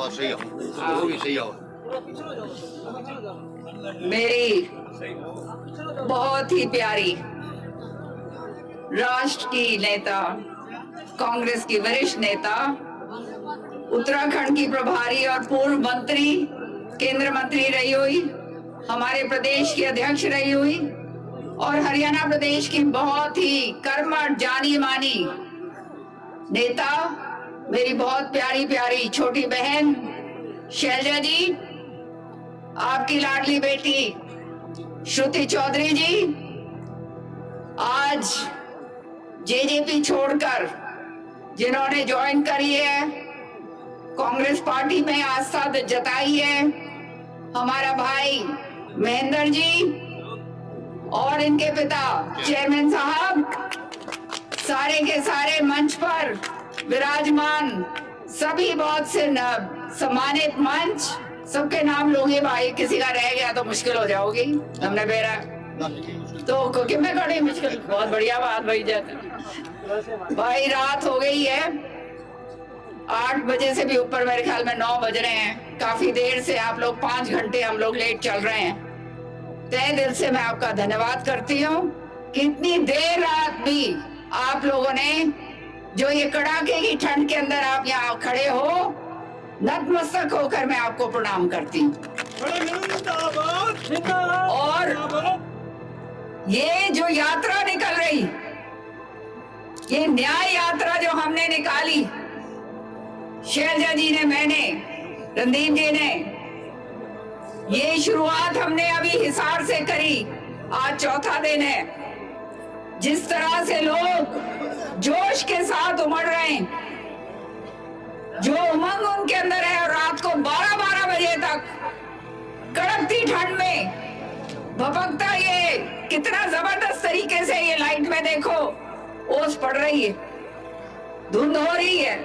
谁有？我比谁有？ मेरी बहुत ही प्यारी राष्ट्र की नेता, कांग्रेस की वरिष्ठ नेता, उत्तराखंड की प्रभारी और पूर्व मंत्री, केंद्र मंत्री रही हुई, हमारे प्रदेश की अध्यक्ष रही हुई और हरियाणा प्रदेश की बहुत ही कर्मठ जानी मानी नेता, मेरी बहुत प्यारी प्यारी छोटी बहन शैलजा जी, आपकी लाडली बेटी श्रुति चौधरी जी, आज जेजेपी छोड़कर जिन्होंने ज्वाइन करी है, कांग्रेस पार्टी में आस्था जताई है, हमारा भाई महेंद्र जी और इनके पिता चेयरमैन साहब, सारे के सारे मंच पर विराजमान सभी बहुत से सम्मानित मंच, सबके नाम लूंगी भाई, किसी का रह गया तो मुश्किल हो जाओगी, हमने बेरा तो क्योंकि मैं खड़ी मुश्किल, बहुत बढ़िया बात भाई जाता भाई। रात हो गई है, 8 बजे से भी ऊपर, मेरे ख्याल में 9 बज रहे हैं, काफी देर से आप लोग 5 घंटे हम लोग लेट चल रहे हैं। तहे दिल से मैं आपका धन्यवाद करती हूँ कि इतनी देर रात भी आप लोगों ने, जो ये कड़ाके की ठंड के अंदर आप यहाँ खड़े हो, नतमस्तक होकर मैं आपको प्रणाम करती हूँ। और ये जो यात्रा निकल रही, ये न्याय यात्रा जो हमने निकाली, शैलजा जी ने, मैंने, रणदीप जी ने, ये शुरुआत हमने अभी हिसार से करी, आज चौथा दिन है। जिस तरह से लोग जोश के साथ उमड़ रहे हैं, जो उमंग उनके अंदर है, और रात को 12-12 बजे तक कड़कती ठंड में भपकता, ये कितना जबरदस्त तरीके से, ये लाइट में देखो ओस पड़ रही है, धुंध हो रही है,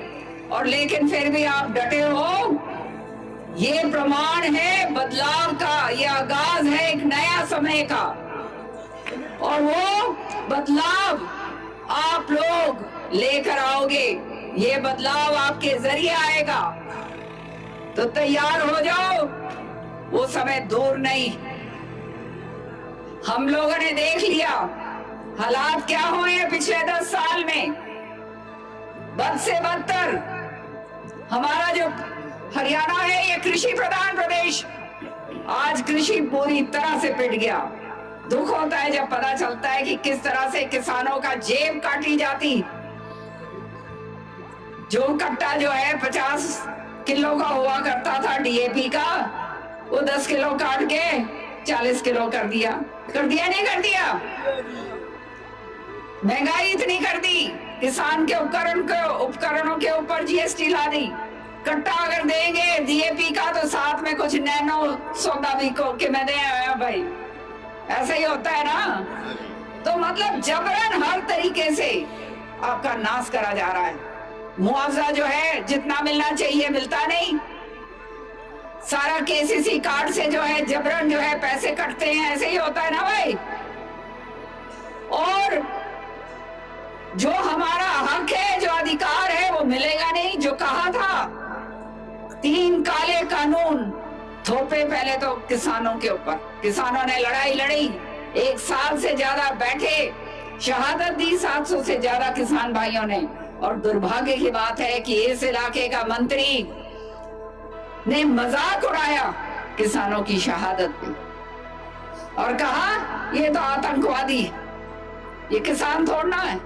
और लेकिन फिर भी आप डटे हो। ये प्रमाण है बदलाव का, ये आगाज है एक नया समय का, और वो बदलाव आप लोग लेकर आओगे, ये बदलाव आपके जरिए आएगा, तो तैयार हो जाओ, वो समय दूर नहीं। हम लोगों ने देख लिया हालात क्या हुए हैं पिछले 10 साल में, बद से बदतर। हमारा जो हरियाणा है, ये कृषि प्रधान प्रदेश, आज कृषि पूरी तरह से पिट गया। दुख होता है जब पता चलता है कि किस तरह से किसानों का जेब काटी जाती। जो कट्टा जो है 50 किलो का हुआ करता था डीएपी का, वो 10 किलो काट के 40 किलो कर दिया नहीं कर दिया? महंगाई इतनी कर दी, किसान के उपकरणों के ऊपर जीएसटी ला दी। कट्टा अगर देंगे डीएपी का तो साथ में कुछ नैनो सौदा भी को के मैं दे आया भाई, ऐसा ही होता है ना। तो मतलब जबरन हर तरीके से आपका नाश करा जा रहा है। मुआवजा जो है जितना मिलना चाहिए मिलता नहीं, सारा केसीसी कार्ड से जो है जबरन जो है पैसे कटते हैं, ऐसे ही होता है ना भाई। और जो हमारा हक है, जो अधिकार है, वो मिलेगा नहीं। जो कहा था 3 काले कानून थोपे पहले तो किसानों के ऊपर, किसानों ने लड़ाई लड़ी, 1 साल से ज्यादा बैठे, शहादत दी 700 से ज्यादा किसान भाइयों ने। और दुर्भाग्य की बात है कि इस इलाके का मंत्री ने मजाक उड़ाया किसानों की शहादत पे और कहा ये तो आतंकवादी है। ये किसान थोड़ना है,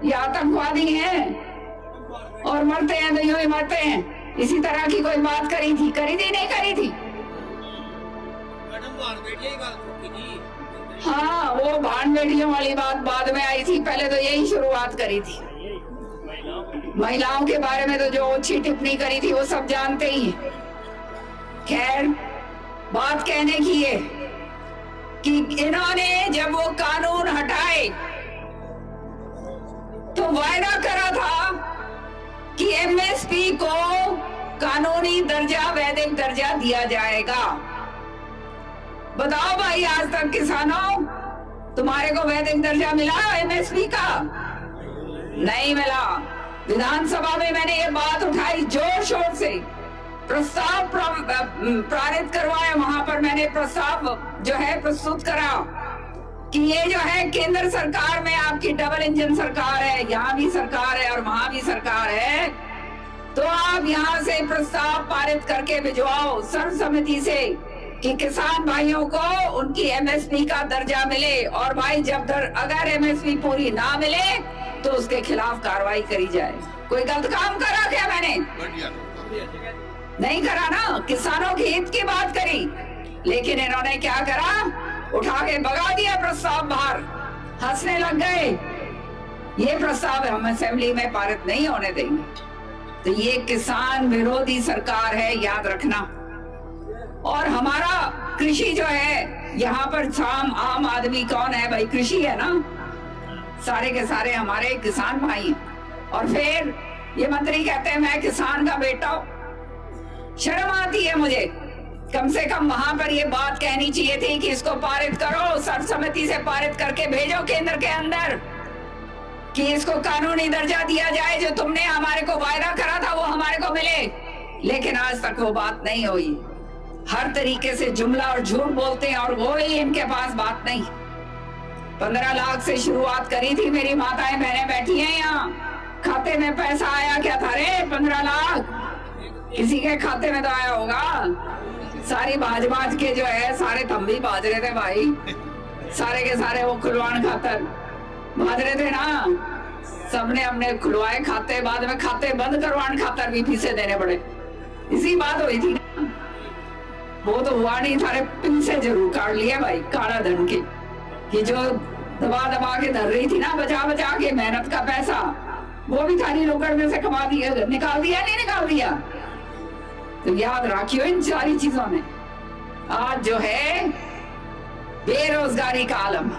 ये आतंकवादी हैं और मरते हैं तो यूं ही मरते हैं। इसी तरह की कोई बात करी थी नहीं करी थी? हाँ, वो भान बेटियों वाली बात बाद में आई थी, पहले तो यही शुरुआत करी थी। महिलाओं के बारे में तो जो अच्छी टिप्पणी करी थी वो सब जानते ही हैं। खैर, बात कहने की है कि इन्होंने जब वो कानून हटाए तो वायदा करा था कि एमएसपी को कानूनी दर्जा, वैधिक दर्जा दिया जाएगा। बताओ भाई, आज तक किसानों तुम्हारे को वैधिक दर्जा मिला एमएसपी का? नहीं मिला। विधानसभा में मैंने ये बात उठाई जोर शोर से प्रस्ताव पारित करवाया, वहां पर मैंने प्रस्ताव जो है प्रस्तुत करा कि ये जो है केंद्र सरकार में आपकी डबल इंजन सरकार है, यहाँ भी सरकार है और वहां भी सरकार है, तो आप यहाँ से प्रस्ताव पारित करके भिजवाओ सर्वसम्मति से कि किसान भाइयों को उनकी एमएसपी का दर्जा मिले, और भाई जब अगर एमएसपी पूरी ना मिले तो उसके खिलाफ कार्रवाई करी जाए। कोई गलत काम करा क्या मैंने? नहीं करा ना, किसानों के हित की बात करी। लेकिन इन्होंने क्या करा, उठा के भगा दिया प्रस्ताव बाहर, हंसने लग गए। ये प्रस्ताव हम असेंबली में पारित नहीं होने देंगे। तो ये किसान विरोधी सरकार है, याद रखना। और हमारा कृषि जो है यहाँ पर आम आदमी कौन है भाई? कृषि है ना, सारे के सारे हमारे किसान भाई हैं। और फिर ये मंत्री कहते हैं मैं किसान का बेटा हूं। शर्म आती है मुझे। कम से कम वहां पर ये बात कहनी चाहिए थी कि इसको पारित करो, सर्वसम्मति से पारित करके भेजो केंद्र के अंदर कि इसको कानूनी दर्जा दिया जाए, जो तुमने हमारे को वायदा करा था वो हमारे को मिले। लेकिन आज तक वो बात नहीं हुई। हर तरीके से जुमला और झूठ बोलते हैं और वो ही इनके पास बात नहीं। 15 लाख से शुरुआत करी थी, मेरी माताएं बहनें बैठी हैं यहाँ। खाते में पैसा आया क्या था रे? 15 लाख किसी के खाते में तो आया होगा। सारी बाज के जो है सारे थम्बी बाज रहे थे भाई, सारे के सारे वो खुलवान खातर बाज रहे थे ना। सबने अपने खुलवाए खाते, बाद में खाते बंद करवान खातर भी फीसे देने पड़े। इसी बात हुई थी ना, वो तो हुआ नहीं। सारे पीछे जरूर काट लिए भाई काला धन के, कि जो दबा के धर रही थी ना, बचा के मेहनत का पैसा, वो भी थाली लोकड़ में से कमा दिया, निकाल दिया नहीं निकाल दिया। तो याद रखियो इन सारी चीजों में। आज जो है बेरोजगारी का आलम,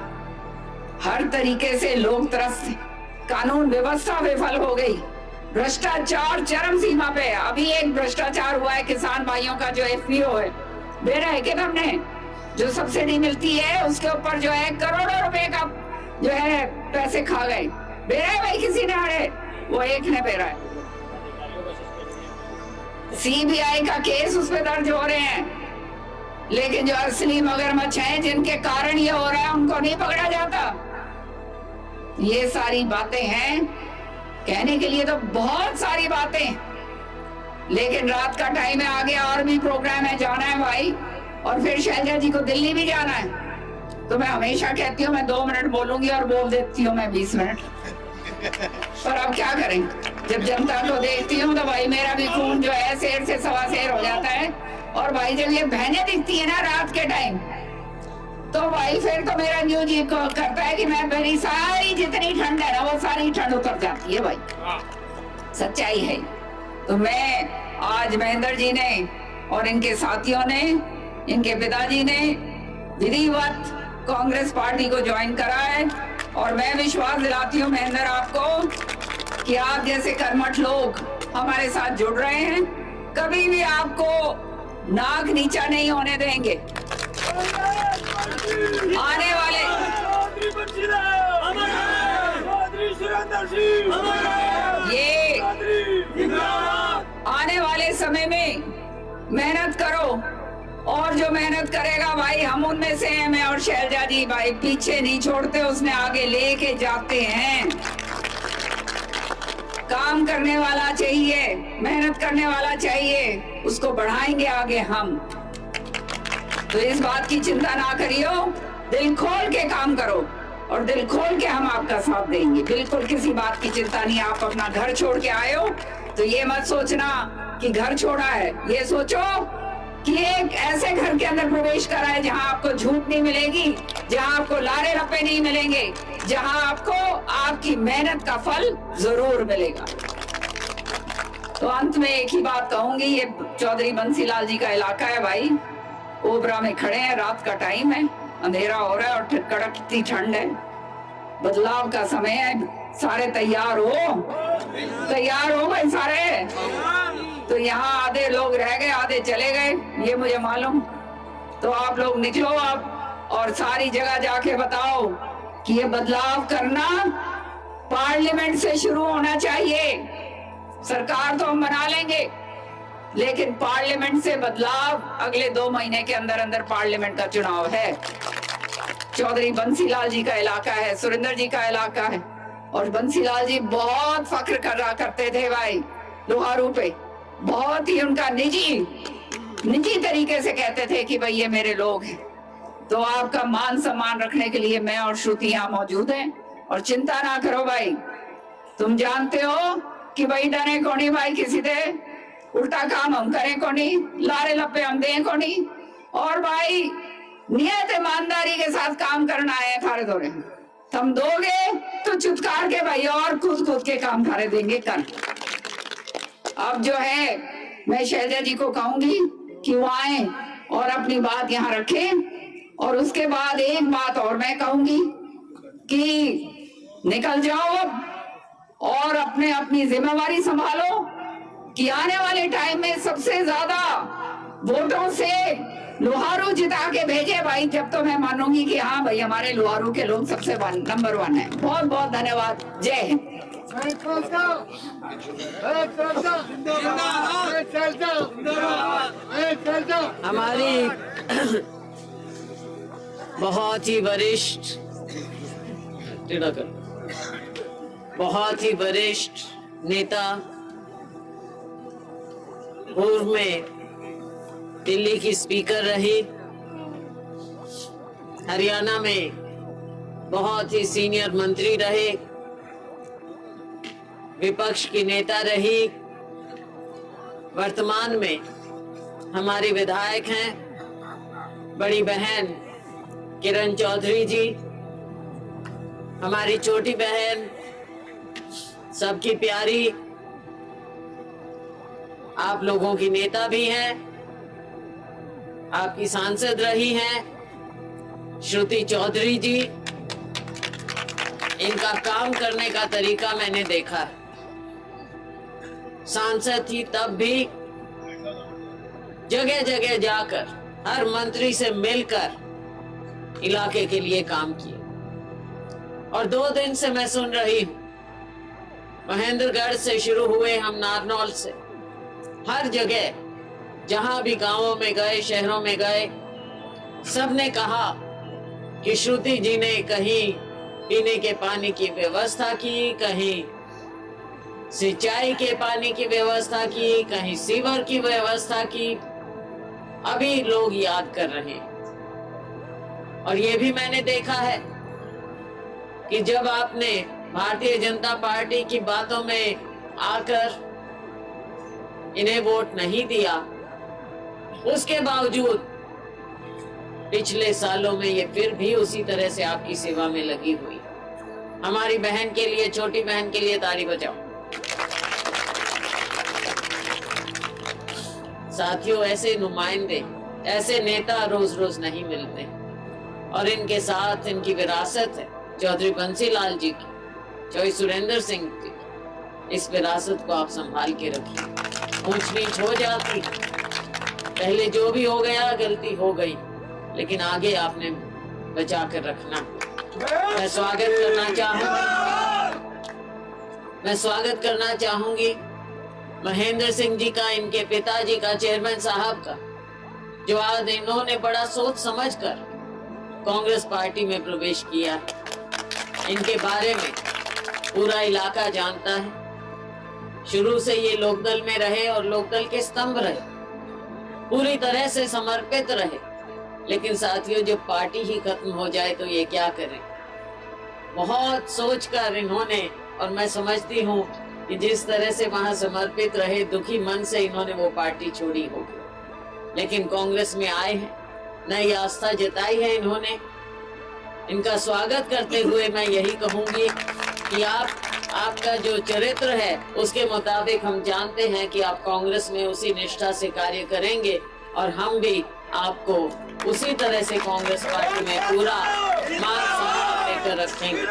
हर तरीके से लोग त्रस्त, कानून व्यवस्था विफल हो गई, भ्रष्टाचार चरम सीमा पे है। अभी एक भ्रष्टाचार हुआ है किसान भाइयों का, जो एफपीओ है, दे रहे कि हमने जो सब्सिडी मिलती है उसके ऊपर जो है करोड़ों रुपए का जो है पैसे खा गए। दे रहे भाई किसी ने अड़े, वो एक ने दे रहा है। सीबीआई का केस उस पे दर्ज हो रहे हैं, लेकिन जो असली मगरमच्छ हैं जिनके कारण ये हो रहा है उनको नहीं पकड़ा जाता। ये सारी बातें हैं, कहने के लिए तो बहुत सारी बातें, लेकिन रात का टाइम है, आगे और भी प्रोग्राम है, जाना है भाई। और फिर शैलजा जी को दिल्ली भी जाना है। तो मैं हमेशा कहती हूँ मैं 2 मिनट बोलूंगी और बोल देती हूँ मैं 20 मिनट। पर अब क्या करें, जब जनता को देखती हूँ तो भाई मेरा भी खून जो है शेर से सवा शेर हो जाता है। और भाई जब ये बहनें दिखती है ना रात के टाइम, तो भाई फिर तो मेरा न्यू जी को करता है कि मैं मेरी सारी जितनी ठंड है ना वो सारी ठंड उतर जाती है भाई, सच्चाई है। तो मैं आज महेंद्र जी ने और इनके साथियों ने, इनके पिताजी ने विधिवत कांग्रेस पार्टी को ज्वाइन करा है। और मैं विश्वास दिलाती हूँ महेंद्र आपको कि आप जैसे कर्मठ लोग हमारे साथ जुड़ रहे हैं, कभी भी आपको नाक नीचा नहीं होने देंगे। आने वाले ये आने वाले समय में मेहनत करो, और जो मेहनत करेगा भाई हम उनमें से हैं। मैं और शैलजा जी भाई पीछे नहीं छोड़ते, उसने आगे लेके जाते हैं। काम करने वाला चाहिए, मेहनत करने वाला चाहिए, उसको बढ़ाएंगे आगे हम। तो इस बात की चिंता ना करियो, दिल खोल के काम करो और दिल खोल के हम आपका साथ देंगे। बिल्कुल किसी बात की चिंता नहीं। आप अपना घर छोड़ के आए हो तो ये मत सोचना कि घर छोड़ा है, ये सोचो कि एक ऐसे घर के अंदर प्रवेश करा है जहां आपको झूठ नहीं मिलेगी, जहां आपको लारे लपे नहीं मिलेंगे, जहां आपको आपकी मेहनत का फल जरूर मिलेगा। तो अंत में एक ही बात कहूंगी, ये चौधरी बंसीलाल जी का इलाका है भाई। ओबरा में खड़े हैं, रात का टाइम है, अंधेरा हो रहा है और कड़कती ठंड है, बदलाव का समय है। सारे तैयार हो भाई सारे। तो यहाँ आधे लोग रह गए, आधे चले गए, ये मुझे मालूम। तो आप लोग निकलो आप और सारी जगह जाके बताओ कि ये बदलाव करना पार्लियामेंट से शुरू होना चाहिए। सरकार तो हम बना लेंगे, लेकिन पार्लियामेंट से बदलाव अगले 2 महीने के अंदर अंदर पार्लियामेंट का चुनाव है। चौधरी बंसीलाल जी का इलाका है, सुरेंद्र जी का इलाका है, और बंसीलाल जी बहुत फख्र करा करते थे भाई लोहारू पे। बहुत ही उनका निजी तरीके से कहते थे कि भाई ये मेरे लोग हैं। तो आपका मान सम्मान रखने के लिए मैं और श्रुति यहाँ मौजूद हैं, और चिंता ना करो भाई। तुम जानते हो कि भाई डरे कोनी भाई किसी दे, उल्टा काम हम करें कोनी, लारे लपे हम दें कोनी, और भाई नियत ईमानदारी के साथ काम करना है थारे दौरे। तुम दोगे तो चुटकार के भाई और खुद के काम थारे देंगे कर। अब जो है मैं शैलजा जी को कहूंगी कि वो आए और अपनी बात यहाँ रखें, और उसके बाद एक बात और मैं कहूंगी कि निकल जाओ अब और अपनी जिम्मेवारी संभालो कि आने वाले टाइम में सबसे ज्यादा वोटों से लोहारू जिता के भेजे भाई। जब तो मैं मानूंगी कि हाँ भाई हमारे लोहारू के लोग सबसे नंबर 1 है। बहुत बहुत धन्यवाद। जय हिंद। हमारी बहुत ही वरिष्ठ नेता, पूर्व में दिल्ली की स्पीकर रही, हरियाणा में बहुत ही सीनियर मंत्री रहे, विपक्ष की नेता रही, वर्तमान में हमारी विधायक हैं बड़ी बहन किरण चौधरी जी, हमारी छोटी बहन, सबकी प्यारी, आप लोगों की नेता भी हैं, आपकी सांसद रही हैं श्रुति चौधरी जी। इनका काम करने का तरीका मैंने देखा। सांसद थी तब भी जगह जगह जाकर हर मंत्री से मिलकर इलाके के लिए काम किए। और 2 दिन से मैं सुन रही हूं, महेंद्रगढ़ से शुरू हुए हम नारनौल से, हर जगह जहां भी गांवों में गए, शहरों में गए, सबने कहा कि श्रुति जी ने कहीं पीने के पानी की व्यवस्था की, कहीं सिंचाई के पानी की व्यवस्था की, कहीं सीवर की व्यवस्था की। अभी लोग याद कर रहे हैं। और ये भी मैंने देखा है कि जब आपने भारतीय जनता पार्टी की बातों में आकर इन्हें वोट नहीं दिया, उसके बावजूद पिछले सालों में ये फिर भी उसी तरह से आपकी सेवा में लगी हुई। हमारी बहन के लिए, छोटी बहन के लिए ताली बजाओ। साथियों, ऐसे नुमाइंदे, ऐसे नेता रोज रोज नहीं मिलते, और इनके साथ इनकी विरासत है चौधरी बंसीलाल जी की, चौधरी सुरेंद्र सिंह जी की। इस विरासत को आप संभाल के रखिए। ऊंच नीच हो जाती, पहले जो भी हो गया गलती हो गई, लेकिन आगे आपने बचा कर रखना। मैं स्वागत करना चाहूंगी महेंद्र सिंह जी का, इनके पिताजी का, चेयरमैन साहब का, जो आज इन्होंने बड़ा सोच समझकर कांग्रेस पार्टी में प्रवेश किया। इनके बारे में पूरा इलाका जानता है। शुरू से ये लोकदल में रहे और लोकदल के स्तंभ रहे, पूरी तरह से समर्पित रहे। लेकिन साथियों, जब पार्टी ही खत्म हो जाए तो ये क्या करें। बहुत सोचकर इन्होंने, और मैं समझती हूँ कि जिस तरह से वहां समर्पित रहे, दुखी मन से इन्होंने वो पार्टी छोड़ी होगी, लेकिन कांग्रेस में आए हैं, नई आस्था जताई है इन्होंने। इनका स्वागत करते हुए मैं यही कहूंगी कि आपका जो चरित्र है उसके मुताबिक हम जानते हैं कि आप कांग्रेस में उसी निष्ठा से कार्य करेंगे, और हम भी आपको उसी तरह से कांग्रेस पार्टी में पूरा मान सम्मान देकर रखेंगे।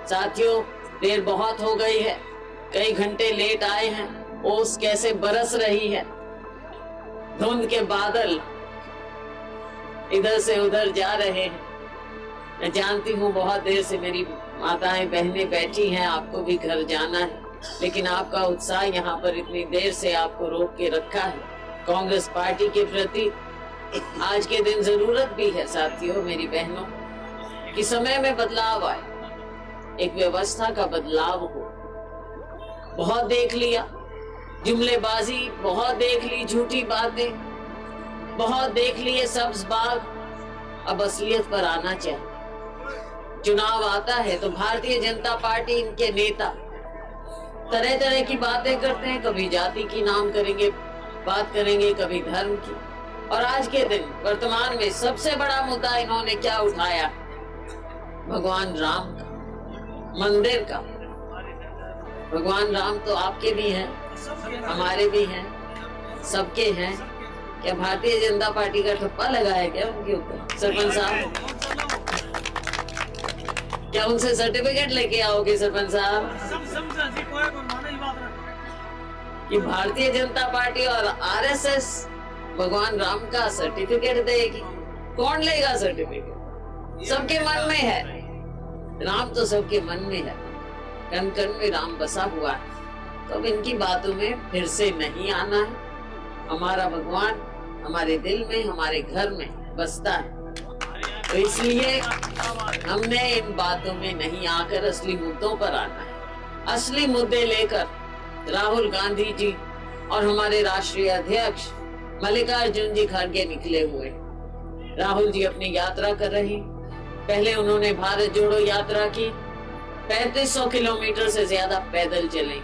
साथियों, देर बहुत हो गई है, कई घंटे लेट आए हैं, ओस कैसे बरस रही है, धुंध के बादल इधर से उधर जा रहे हैं। मैं जानती हूँ बहुत देर से मेरी माताएं बहनें बैठी हैं, आपको भी घर जाना है। लेकिन आपका उत्साह यहाँ पर इतनी देर से आपको रोक के रखा है। कांग्रेस पार्टी के प्रति आज के दिन जरूरत भी है साथियों, मेरी बहनों, कि समय में बदलाव आए, एक व्यवस्था का बदलाव हो। बहुत देख लिया जुमलेबाजी, बहुत देख ली झूठी बातें, बहुत देख लिए सब्ज बाग, अब असलियत पर आना चाहिए। चुनाव आता है तो भारतीय जनता पार्टी, इनके नेता तरह तरह की बातें करते हैं, कभी जाति की नाम करेंगे, बात करेंगे, कभी धर्म की। और आज के दिन वर्तमान में सबसे बड़ा मुद्दा इन्होंने क्या उठाया? भगवान राम का, मंदिर का। भगवान राम तो आपके भी हैं, हमारे भी हैं, सबके हैं। क्या भारतीय जनता पार्टी का ठप्पा लगाया क्या उनके ऊपर? सरपंच साहब, क्या उनसे सर्टिफिकेट लेके आओगे सरपंच साहब कि भारतीय जनता पार्टी और आरएसएस भगवान राम का सर्टिफिकेट देगी? कौन लेगा सर्टिफिकेट? सबके मन में है, राम तो सबके मन में है, कण कण में राम बसा हुआ है। तो अब इनकी बातों में फिर से नहीं आना है। हमारा भगवान हमारे दिल में, हमारे घर में बसता है, तो इसलिए हमने इन बातों में नहीं आकर असली मुद्दों पर आना है। असली मुद्दे लेकर राहुल गांधी जी और हमारे राष्ट्रीय अध्यक्ष मल्लिकार्जुन जी खड़गे निकले हुए। राहुल जी अपनी यात्रा कर रहे, पहले उन्होंने भारत जोड़ो यात्रा की, 3500 किलोमीटर से ज्यादा पैदल चले।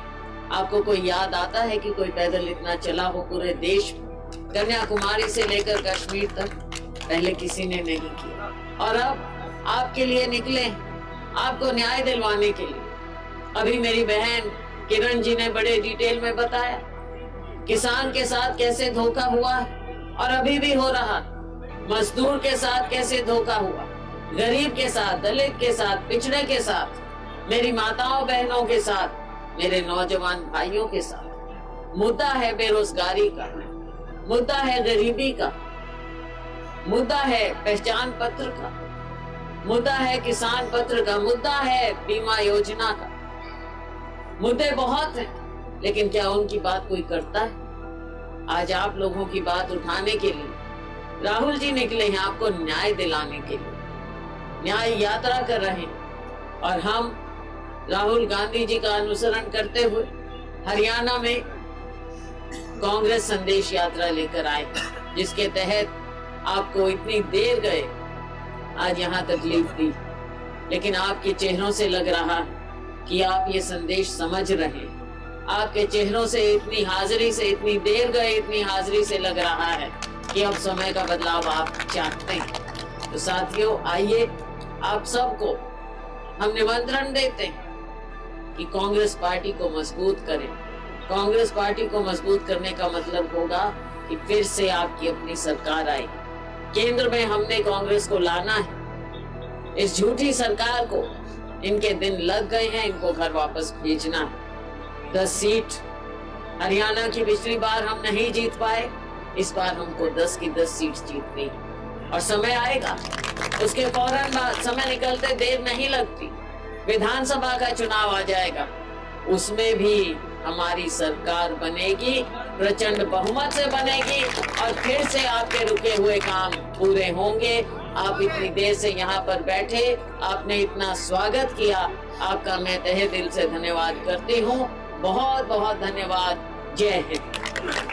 आपको कोई याद आता है कि कोई पैदल इतना चला हो पूरे देश में? कन्याकुमारी से लेकर कश्मीर तक पहले किसी ने नहीं किया। और अब आपके लिए निकले, आपको न्याय दिलवाने के लिए। अभी मेरी बहन किरण जी ने बड़े डिटेल में बताया किसान के साथ कैसे धोखा हुआ और अभी भी हो रहा, मजदूर के साथ कैसे धोखा हुआ, गरीब के साथ, दलित के साथ, पिछड़े के साथ, मेरी माताओं बहनों के साथ, मेरे नौजवान भाइयों के साथ। मुद्दा है बेरोजगारी का, मुद्दा है गरीबी का, मुद्दा है पहचान पत्र का, मुद्दा है किसान पत्र का, मुद्दा है बीमा योजना का। मुद्दे बहुत हैं, लेकिन क्या उनकी बात कोई करता है? आज आप लोगों की बात उठाने के लिए राहुल जी निकले हैं, आपको न्याय दिलाने के लिए न्याय यात्रा कर रहे हैं। और हम राहुल गांधी जी का अनुसरण करते हुए हरियाणा में कांग्रेस संदेश यात्रा लेकर आए, जिसके तहत आपको इतनी देर गए, आज यहाँ तकलीफ दी, लेकिन आपके चेहरों से लग रहा है कि आप ये संदेश समझ रहे हैं। आपके चेहरों से, इतनी हाजिरी से, इतनी देर गए, इतनी हाजिरी से लग रहा है कि अब समय का बदलाव आप चाहते हैं। तो साथियों, आइए आप सबको हम निमंत्रण देते हैं कि कांग्रेस पार्टी को मजबूत करें। कांग्रेस पार्टी को मजबूत करने का मतलब होगा कि फिर से आपकी अपनी सरकार आए। केंद्र में हमने कांग्रेस को लाना है। इस झूठी सरकार को, इनके दिन लग गए हैं, इनको घर वापस भेजना है। 10 सीट हरियाणा की पिछली बार हम नहीं जीत पाए, इस बार हमको 10 की 10 सीट जीतनी और समय आएगा, उसके फौरन बाद, समय निकलते देर नहीं लगती, विधानसभा का चुनाव आ जाएगा, उसमें भी हमारी सरकार बनेगी, प्रचंड बहुमत से बनेगी और फिर से आपके रुके हुए काम पूरे होंगे। आप इतनी देर से यहाँ पर बैठे, आपने इतना स्वागत किया, आपका मैं तहे दिल से धन्यवाद करती हूँ। बहुत बहुत धन्यवाद। जय हिंद।